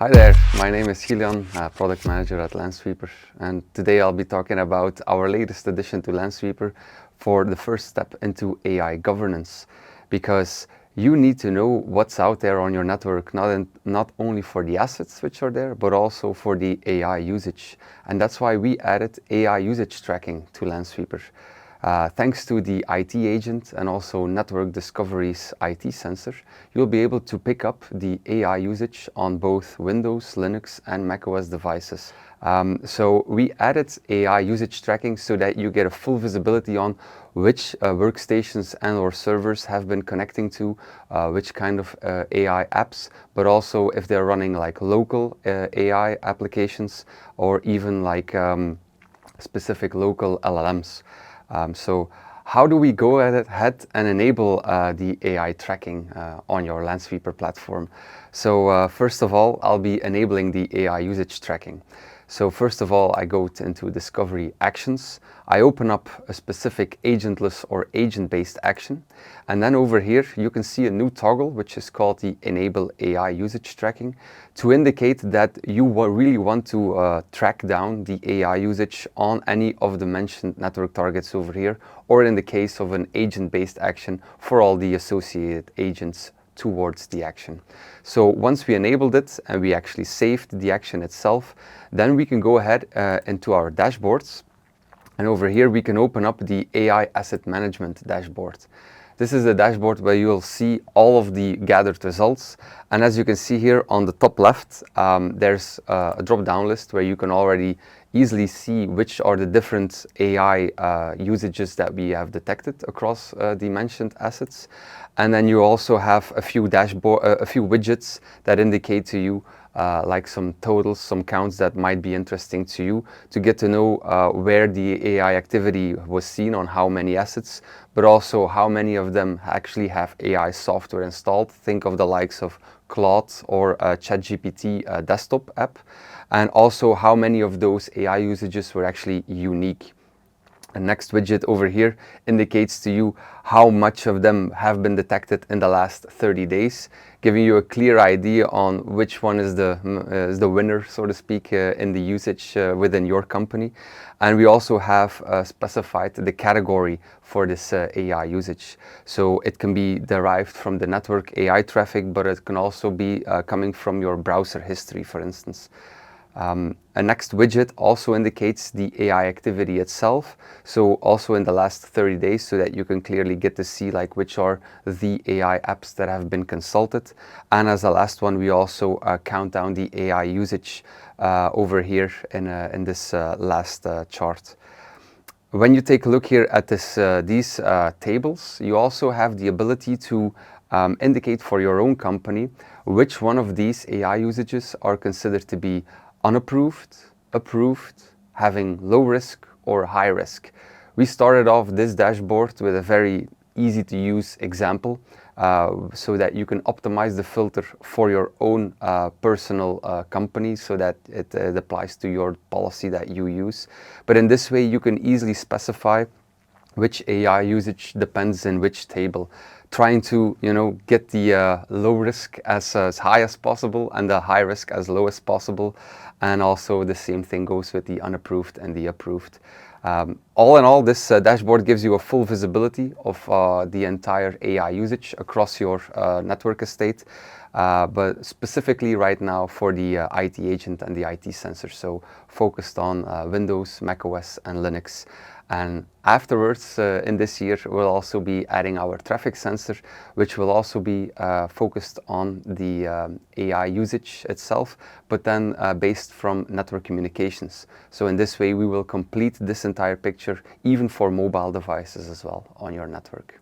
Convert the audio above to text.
Hi there, my name is Gillian, Product Manager at Lansweeper, and today I'll be talking about our latest addition to Lansweeper for the first step into AI governance, because you need to know what's out there on your network, not only for the assets which are there, but also for the AI usage. And that's why we added AI usage tracking to Lansweeper. Thanks to the IT agent and also Network Discovery's IT sensor, you'll be able to pick up the AI usage on both Windows, Linux and macOS devices. So we added AI usage tracking so that you get a full visibility on which workstations and or servers have been connecting to which kind of AI apps, but also if they're running like local AI applications or even like specific local LLMs. So how do we go ahead and enable the AI tracking on your Lansweeper platform? So first of all, I'll be enabling the AI usage tracking. So first of all, I go into Discovery Actions. I open up a specific agentless or agent-based action. And then over here, you can see a new toggle, which is called the Enable AI Usage Tracking, to indicate that you really want to track down the AI usage on any of the mentioned network targets over here, or in the case of an agent-based action for all the associated agents towards the action. So once we enabled it and we actually saved the action itself, then we can go ahead into our dashboards, and over here we can open up the AI Asset Management dashboard. This is a dashboard where you will see all of the gathered results, and as you can see here on the top left, there's a drop-down list where you can already easily see which are the different AI usages that we have detected across the mentioned assets. And then you also have a few widgets that indicate to you like some totals, some counts that might be interesting to you to get to know where the AI activity was seen on how many assets, but also how many of them actually have AI software installed. Think of the likes of Claude or ChatGPT desktop app, and also how many of those AI usages were actually unique. The next widget over here indicates to you how much of them have been detected in the last 30 days, giving you a clear idea on which one is the winner, so to speak, in the usage within your company. And we also have specified the category for this AI usage. So it can be derived from the network AI traffic, but it can also be coming from your browser history, for instance. A next widget also indicates the AI activity itself, so also in the last 30 days, so that you can clearly get to see like which are the AI apps that have been consulted. And as a last one, we also count down the AI usage over here in this last chart. When you take a look here at these tables, you also have the ability to indicate for your own company which one of these AI usages are considered to be unapproved, approved, having low risk or high risk. We started off this dashboard with a very easy to use example so that you can optimize the filter for your own personal company so that it applies to your policy that you use. But in this way you can easily specify which AI usage depends in which table, trying to get the low risk as high as possible and the high risk as low as possible. And also the same thing goes with the unapproved and the approved. All in all, this dashboard gives you a full visibility of the entire AI usage across your network estate, but specifically right now for the IT agent and the IT sensor, so focused on Windows, macOS and Linux. And afterwards, in this year, we'll also be adding our traffic sensor, which will also be focused on the AI usage itself, but then based from network communications. So in this way, we will complete this entire picture, even for mobile devices as well on your network.